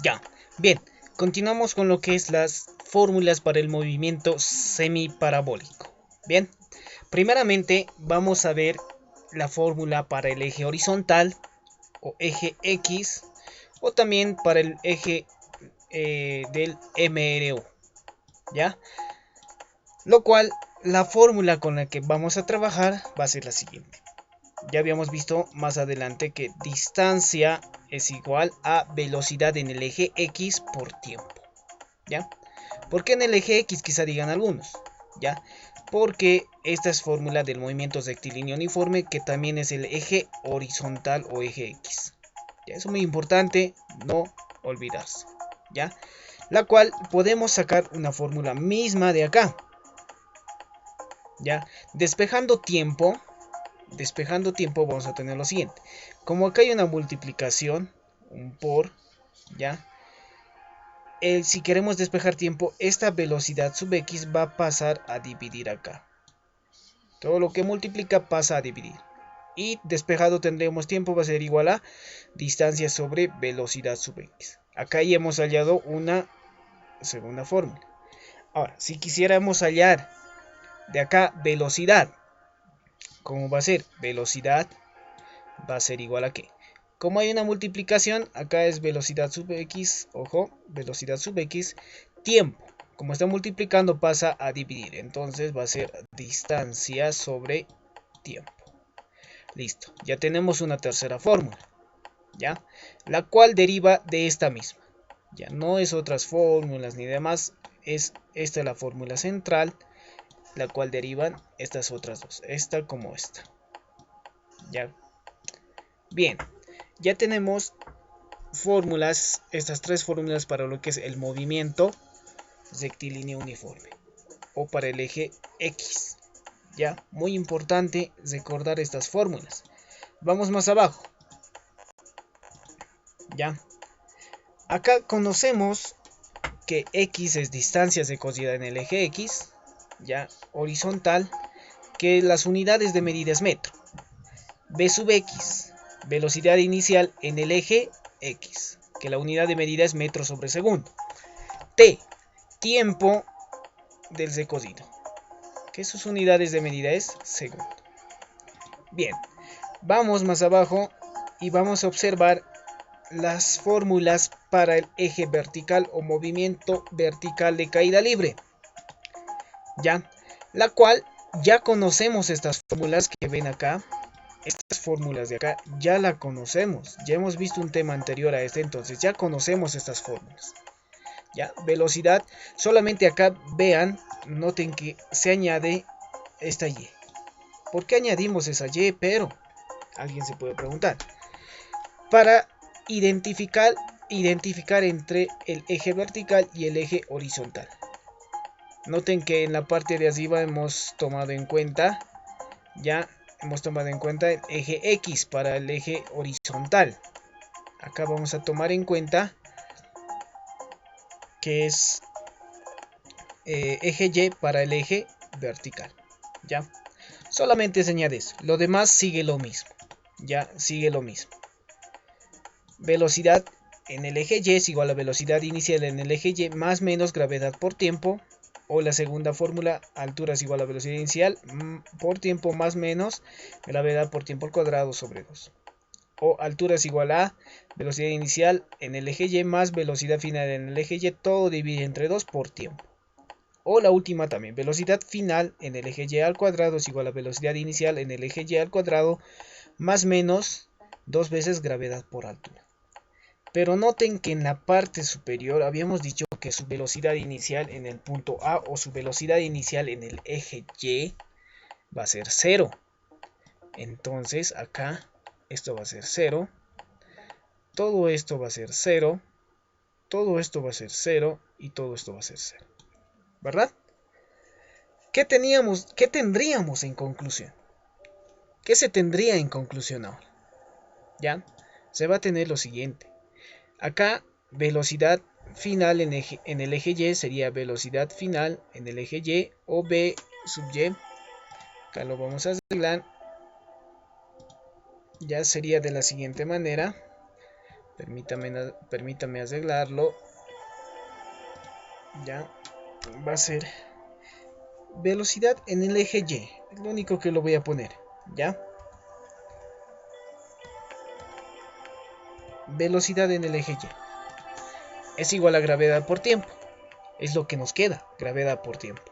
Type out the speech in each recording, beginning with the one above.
Ya, bien, continuamos con lo que es las fórmulas para el movimiento semiparabólico. Bien, primeramente vamos a ver la fórmula para el eje horizontal o eje X o también para el eje del MRU, ¿ya? Lo cual, la fórmula con la que vamos a trabajar va a ser la siguiente. Ya habíamos visto más adelante que distancia es igual a velocidad en el eje X por tiempo, ¿ya? ¿Por qué en el eje X? Quizá digan algunos, ¿ya? Porque esta es fórmula del movimiento rectilíneo uniforme, que también es el eje horizontal o eje X. ¿Ya? Eso es muy importante, no olvidarse, ¿ya? La cual podemos sacar una fórmula misma de acá, ¿ya? Despejando tiempo vamos a tener lo siguiente. Como acá hay una multiplicación, un por, ¿ya? Si queremos despejar tiempo, esta velocidad sub x va a pasar a dividir acá. Todo lo que multiplica pasa a dividir. Y despejado tendremos tiempo, va a ser igual a distancia sobre velocidad sub x. Acá ya hemos hallado una segunda fórmula. Ahora, si quisiéramos hallar de acá velocidad, ¿cómo va a ser? Velocidad va a ser igual a ¿qué? Como hay una multiplicación, acá es velocidad sub x, ojo, velocidad sub x, tiempo. Como está multiplicando pasa a dividir, entonces va a ser distancia sobre tiempo. Listo, ya tenemos una tercera fórmula, ¿ya? La cual deriva de esta misma. Ya no es otras fórmulas ni demás, es esta la fórmula central, la cual derivan estas otras dos, esta como esta. ¿Ya? Bien, ya tenemos fórmulas, estas tres fórmulas para lo que es el movimiento rectilíneo uniforme o para el eje X. Ya, muy importante recordar estas fórmulas. Vamos más abajo. Ya, acá conocemos que X es distancia recogida en el eje X, ya, horizontal, que las unidades de medida es metro. V sub X, velocidad inicial en el eje X, que la unidad de medida es metro sobre segundo. T, tiempo del recorrido, que sus unidades de medida es segundo. Bien, vamos más abajo y vamos a observar las fórmulas para el eje vertical o movimiento vertical de caída libre, ya, la cual ya conocemos estas fórmulas que ven acá. Estas fórmulas de acá ya la conocemos, ya hemos visto un tema anterior a este, entonces ya conocemos estas fórmulas. Ya, velocidad, solamente acá vean, noten que se añade esta y. ¿Por qué añadimos esa y? Pero alguien se puede preguntar. Para identificar entre el eje vertical y el eje horizontal. Noten que en la parte de arriba hemos tomado en cuenta el eje X para el eje horizontal. Acá vamos a tomar en cuenta que es eje Y para el eje vertical. Ya, solamente se añade eso. Lo demás sigue lo mismo. Ya, sigue lo mismo. Velocidad en el eje Y es igual a velocidad inicial en el eje Y más menos gravedad por tiempo. O la segunda fórmula, altura es igual a velocidad inicial por tiempo más menos gravedad por tiempo al cuadrado sobre 2. O altura es igual a velocidad inicial en el eje Y más velocidad final en el eje Y, todo dividido entre 2 por tiempo. O la última también, velocidad final en el eje Y al cuadrado es igual a velocidad inicial en el eje Y al cuadrado más menos 2 veces gravedad por altura. Pero noten que en la parte superior habíamos dicho que su velocidad inicial en el punto A o su velocidad inicial en el eje Y va a ser 0. Entonces acá esto va a ser 0. Todo esto va a ser 0. Todo esto va a ser 0. Y todo esto va a ser 0. ¿Verdad? ¿Qué tendríamos en conclusión? ¿Qué se tendría en conclusión ahora? ¿Ya? Se va a tener lo siguiente. Acá, velocidad final en el eje Y sería velocidad final en el eje Y o V sub Y. Acá lo vamos a arreglar. Ya sería de la siguiente manera. Permítame arreglarlo. Ya. Va a ser velocidad en el eje Y. Es lo único que lo voy a poner. Ya. Velocidad en el eje Y es igual a gravedad por tiempo. Es lo que nos queda, gravedad por tiempo.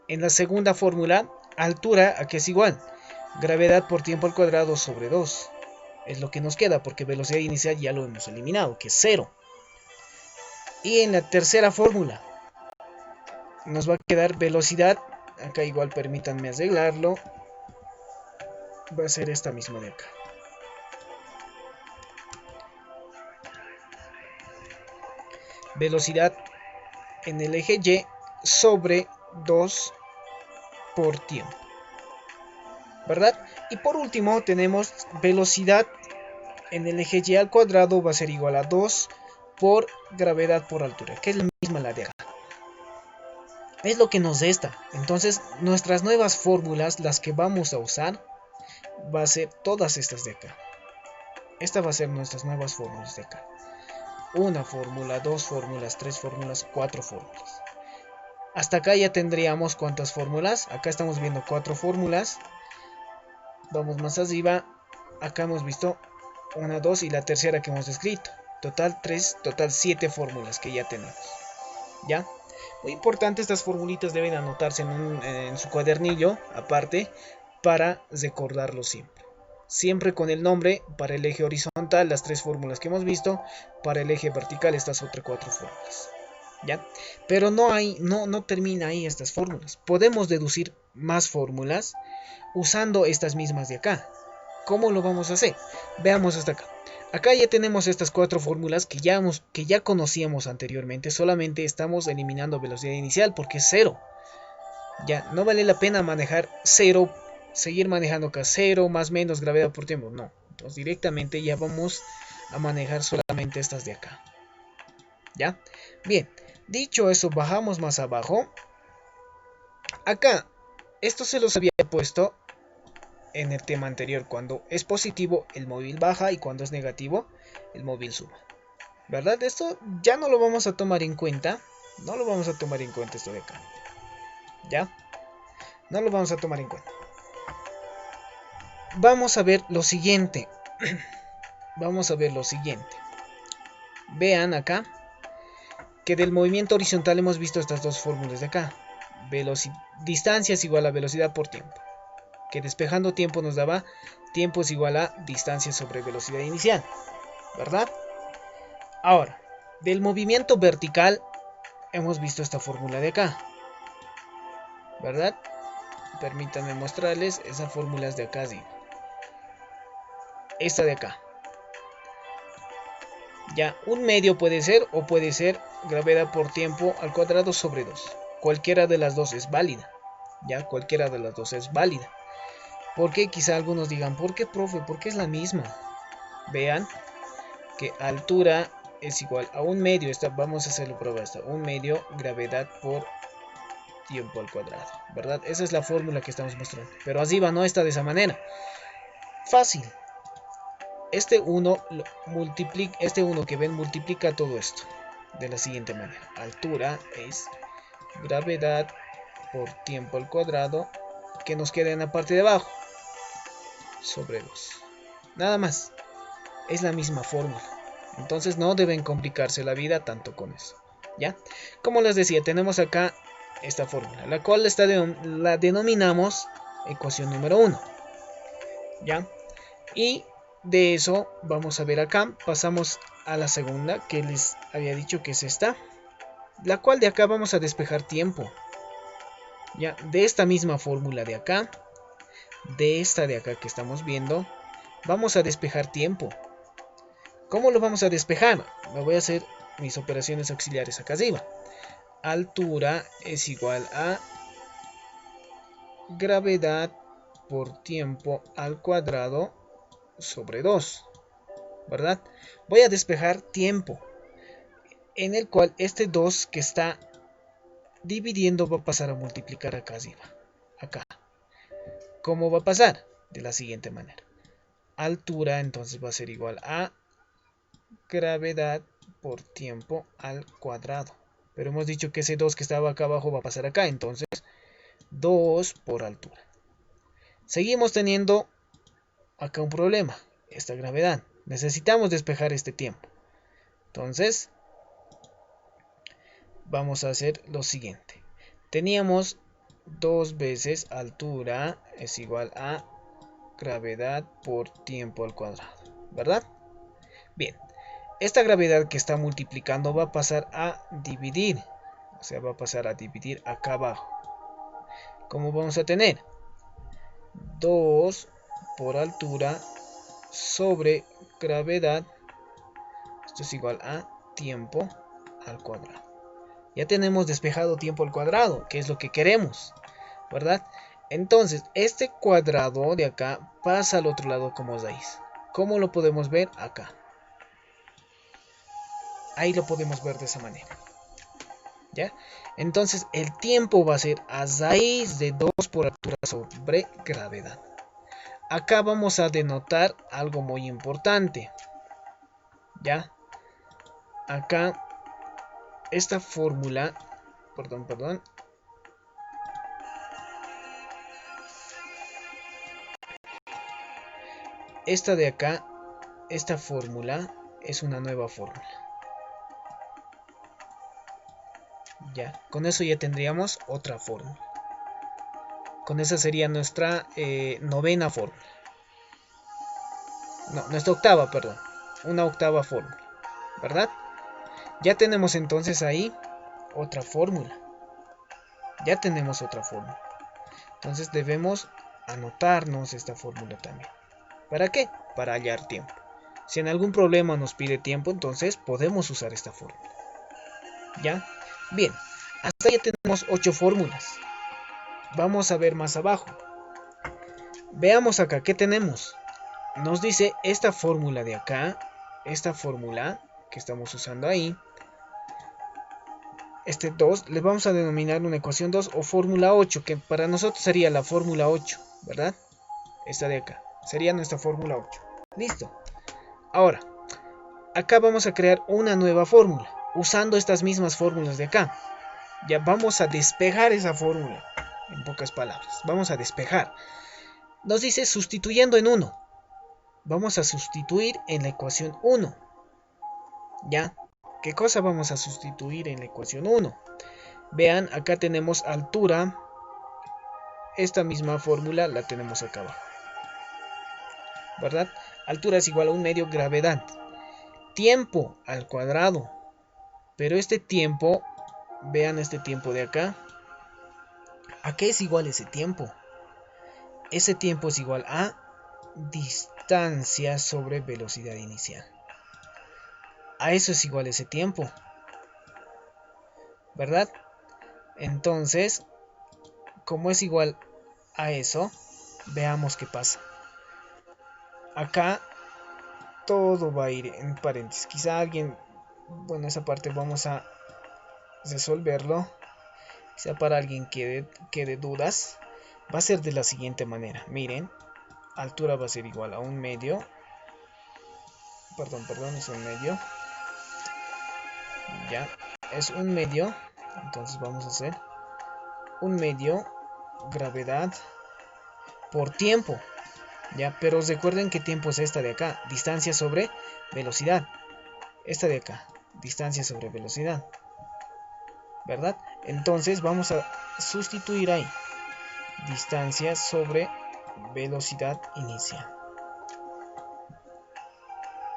En la segunda fórmula, altura, aquí es igual, gravedad por tiempo al cuadrado sobre 2. Es lo que nos queda, porque velocidad inicial ya lo hemos eliminado, que es 0. Y en la tercera fórmula, nos va a quedar velocidad, acá igual permítanme arreglarlo, va a ser esta misma de acá. Velocidad en el eje Y sobre 2 por tiempo, ¿verdad? Y por último tenemos velocidad en el eje Y al cuadrado va a ser igual a 2 por gravedad por altura, que es la misma la de acá. Es lo que nos resta. Entonces nuestras nuevas fórmulas, las que vamos a usar, va a ser todas estas de acá. Esta va a ser nuestras nuevas fórmulas de acá. Una fórmula, dos fórmulas, tres fórmulas, cuatro fórmulas. Hasta acá ya tendríamos ¿cuántas fórmulas? Acá estamos viendo 4 fórmulas. Vamos más arriba. Acá hemos visto 1, 2 y la tercera que hemos escrito. Total 3, total 7 fórmulas que ya tenemos. ¿Ya? Muy importante, estas formulitas deben anotarse en su cuadernillo aparte para recordarlo siempre. Siempre con el nombre para el eje horizontal, las 3 fórmulas que hemos visto, para el eje vertical estas otras 4 fórmulas. ¿Ya? Pero no termina ahí estas fórmulas. Podemos deducir más fórmulas usando estas mismas de acá. ¿Cómo lo vamos a hacer? Veamos hasta acá. Acá ya tenemos estas 4 fórmulas que ya conocíamos anteriormente. Solamente estamos eliminando velocidad inicial porque es 0. Ya no vale la pena manejar 0, seguir manejando acá 0 más menos gravedad por tiempo. No. Entonces directamente ya vamos a manejar solamente estas de acá. ¿Ya? Bien. Dicho eso, bajamos más abajo. Acá, esto se los había puesto en el tema anterior. Cuando es positivo, el móvil baja, y cuando es negativo, el móvil sube. ¿Verdad? Esto ya no lo vamos a tomar en cuenta. No lo vamos a tomar en cuenta esto de acá. ¿Ya? No lo vamos a tomar en cuenta. Vamos a ver lo siguiente. Vamos a ver lo siguiente. Vean acá que del movimiento horizontal hemos visto estas dos fórmulas de acá. Distancia es igual a velocidad por tiempo. Que despejando tiempo nos daba tiempo es igual a distancia sobre velocidad inicial. ¿Verdad? Ahora, del movimiento vertical hemos visto esta fórmula de acá. ¿Verdad? Permítanme mostrarles esas fórmulas de acá. ¿Sí? Esta de acá. Ya, un medio puede ser o puede ser gravedad por tiempo al cuadrado sobre 2. Cualquiera de las dos es válida. Ya, cualquiera de las dos es válida. Porque quizá algunos digan, ¿por qué, profe? Porque es la misma. Vean que altura es igual a un medio. Vamos a hacerlo prueba esta. Un medio gravedad por tiempo al cuadrado. ¿Verdad? Esa es la fórmula que estamos mostrando. Pero arriba no está de esa manera. Fácil. Este 1 que ven multiplica todo esto de la siguiente manera. Altura es gravedad por tiempo al cuadrado, que nos queda en la parte de abajo, sobre 2. Nada más. Es la misma fórmula. Entonces no deben complicarse la vida tanto con eso. ¿Ya? Como les decía, tenemos acá esta fórmula, la cual la denominamos ecuación número 1. ¿Ya? Y de eso vamos a ver acá. Pasamos a la segunda, que les había dicho que es esta, la cual de acá vamos a despejar tiempo. Ya, de esta misma fórmula de acá, de esta de acá que estamos viendo, vamos a despejar tiempo. ¿Cómo lo vamos a despejar? Me voy a hacer mis operaciones auxiliares acá arriba. Altura es igual a gravedad por tiempo al cuadrado sobre 2, ¿verdad? Voy a despejar tiempo, en el cual este 2 que está dividiendo va a pasar a multiplicar acá arriba, acá. ¿Cómo va a pasar? De la siguiente manera. Altura entonces va a ser igual a gravedad por tiempo al cuadrado. Pero hemos dicho que ese 2 que estaba acá abajo va a pasar acá, entonces 2 por altura. Seguimos teniendo acá un problema, esta gravedad. Necesitamos despejar este tiempo. Entonces, vamos a hacer lo siguiente. Teníamos 2 veces altura es igual a gravedad por tiempo al cuadrado, ¿verdad? Bien, esta gravedad que está multiplicando va a pasar a dividir. O sea, va a pasar a dividir acá abajo. ¿Cómo vamos a tener? 2 por altura sobre gravedad. Esto es igual a tiempo al cuadrado. Ya tenemos despejado tiempo al cuadrado, que es lo que queremos, ¿verdad? Entonces, este cuadrado de acá pasa al otro lado como raíz. ¿Cómo lo podemos ver? Acá. Ahí lo podemos ver de esa manera. ¿Ya? Entonces, el tiempo va a ser a raíz de 2 por altura sobre gravedad. Acá vamos a denotar algo muy importante. ¿Ya? Acá, esta fórmula, perdón. Esta de acá, esta fórmula es una nueva fórmula. Ya, con eso ya tendríamos otra fórmula. Con esa sería nuestra novena fórmula. No, nuestra octava, perdón. Una octava fórmula, ¿verdad? Ya tenemos entonces ahí otra fórmula. Ya tenemos otra fórmula. Entonces debemos anotarnos esta fórmula también. ¿Para qué? Para hallar tiempo. Si en algún problema nos pide tiempo, entonces podemos usar esta fórmula. ¿Ya? Bien, hasta ya tenemos 8 fórmulas. Vamos a ver más abajo. Veamos acá, ¿qué tenemos? Nos dice esta fórmula de acá, esta fórmula que estamos usando ahí, este 2, le vamos a denominar una ecuación 2 o fórmula 8, que para nosotros sería la fórmula 8, ¿verdad? Esta de acá, sería nuestra fórmula 8. Listo. Ahora, acá vamos a crear una nueva fórmula, usando estas mismas fórmulas de acá. Ya vamos a despejar esa fórmula, en pocas palabras. Vamos a despejar. Nos dice sustituyendo en 1. Vamos a sustituir en la ecuación 1. ¿Ya? ¿Qué cosa vamos a sustituir en la ecuación 1? Vean, acá tenemos altura. Esta misma fórmula la tenemos acá abajo, ¿verdad? Altura es igual a 1/2 gravedad. Tiempo al cuadrado. Pero este tiempo, vean este tiempo de acá. ¿A qué es igual ese tiempo? Ese tiempo es igual a distancia sobre velocidad inicial. A eso es igual ese tiempo, ¿verdad? Entonces, como es igual a eso, veamos qué pasa. Acá todo va a ir en paréntesis. Quizá alguien, bueno, esa parte vamos a resolverlo. Quizá para alguien quede dudas. Va a ser de la siguiente manera. Miren, altura va a ser igual a 1/2. Perdón, es 1/2. Ya, es 1/2. Entonces vamos a hacer 1/2 gravedad por tiempo. Ya, pero recuerden qué tiempo es esta de acá. Distancia sobre velocidad. Esta de acá, distancia sobre velocidad, ¿verdad? Entonces vamos a sustituir ahí. Distancia sobre velocidad inicial.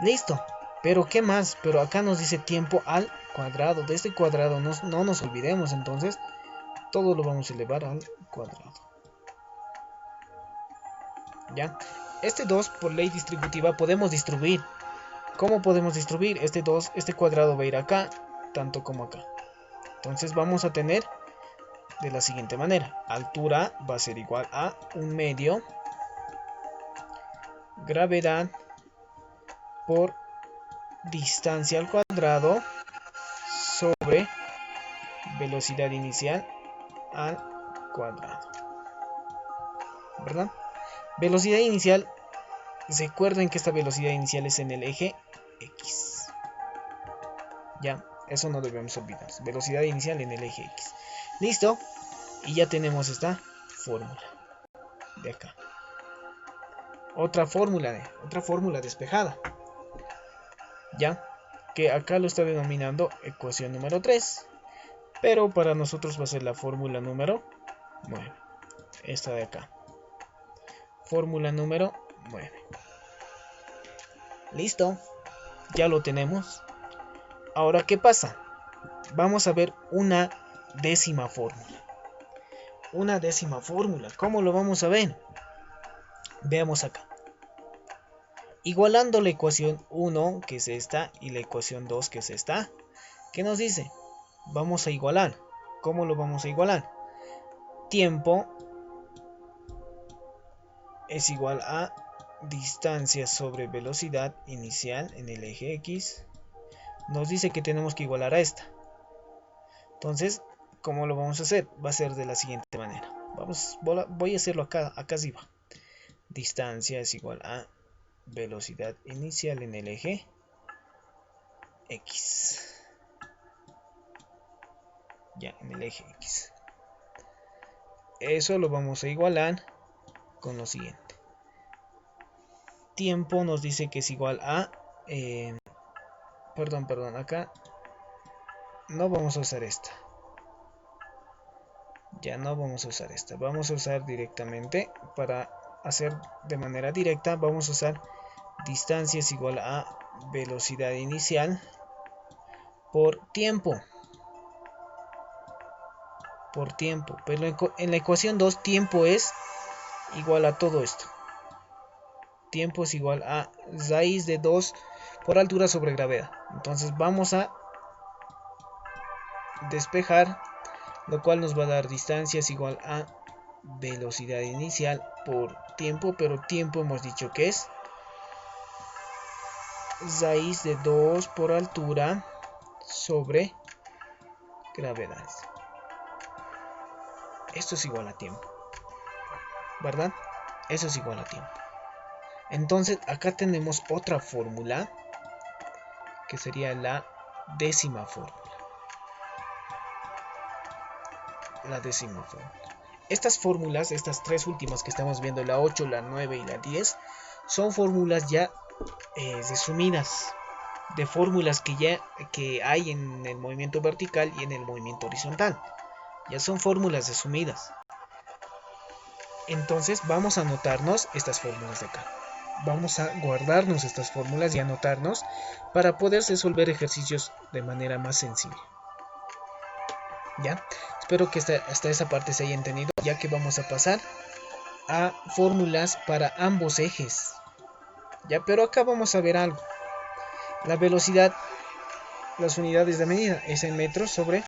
Listo. Pero ¿qué más? Pero acá nos dice tiempo al cuadrado. De este cuadrado no nos olvidemos. Entonces todo lo vamos a elevar al cuadrado. ¿Ya? Este 2 por ley distributiva podemos distribuir. ¿Cómo podemos distribuir? Este 2, este cuadrado va a ir acá, tanto como acá. Entonces vamos a tener de la siguiente manera. Altura va a ser igual a 1/2 gravedad por distancia al cuadrado sobre velocidad inicial al cuadrado, ¿verdad? Velocidad inicial, recuerden que esta velocidad inicial es en el eje X. Ya, eso no debemos olvidar. Velocidad inicial en el eje X. Listo. Y ya tenemos esta fórmula de acá. Otra fórmula despejada. Ya, que acá lo está denominando ecuación número 3. Pero para nosotros va a ser la fórmula número 9. Esta de acá. Fórmula número 9. Listo. Ya lo tenemos. Ahora, ¿qué pasa? Vamos a ver una décima fórmula. Una décima fórmula. ¿Cómo lo vamos a ver? Veamos acá. Igualando la ecuación 1, que es esta, y la ecuación 2, que es esta. ¿Qué nos dice? Vamos a igualar. ¿Cómo lo vamos a igualar? Tiempo es igual a distancia sobre velocidad inicial en el eje X. Nos dice que tenemos que igualar a esta. Entonces, ¿cómo lo vamos a hacer? Va a ser de la siguiente manera. Voy a hacerlo acá arriba. Distancia es igual a velocidad inicial en el eje X. Ya, en el eje X. Eso lo vamos a igualar con lo siguiente. Tiempo nos dice que es igual a... perdón, acá no vamos a usar esta. Ya no vamos a usar esta. Vamos a usar directamente, para hacer de manera directa, vamos a usar distancia es igual a velocidad inicial por tiempo. Por tiempo. Pero en la ecuación 2, tiempo es igual a todo esto. Tiempo es igual a raíz de 2 por altura sobre gravedad. Entonces vamos a despejar, lo cual nos va a dar distancia es igual a velocidad inicial por tiempo, pero tiempo hemos dicho que es raíz de 2 por altura sobre gravedad. Esto es igual a tiempo, ¿verdad? Eso es igual a tiempo. Entonces acá tenemos otra fórmula, que sería la décima fórmula. La décima fórmula. Estas fórmulas, estas tres últimas que estamos viendo, la 8, la 9 y la 10, son fórmulas ya resumidas, de fórmulas que hay en el movimiento vertical y en el movimiento horizontal. Ya son fórmulas resumidas. Entonces vamos a anotarnos estas fórmulas de acá. Vamos a guardarnos estas fórmulas y anotarnos para poder resolver ejercicios de manera más sencilla. ¿Ya? Espero que hasta esa parte se haya entendido, ya que vamos a pasar a fórmulas para ambos ejes. ¿Ya? Pero acá vamos a ver algo. La velocidad, las unidades de medida es en metros sobre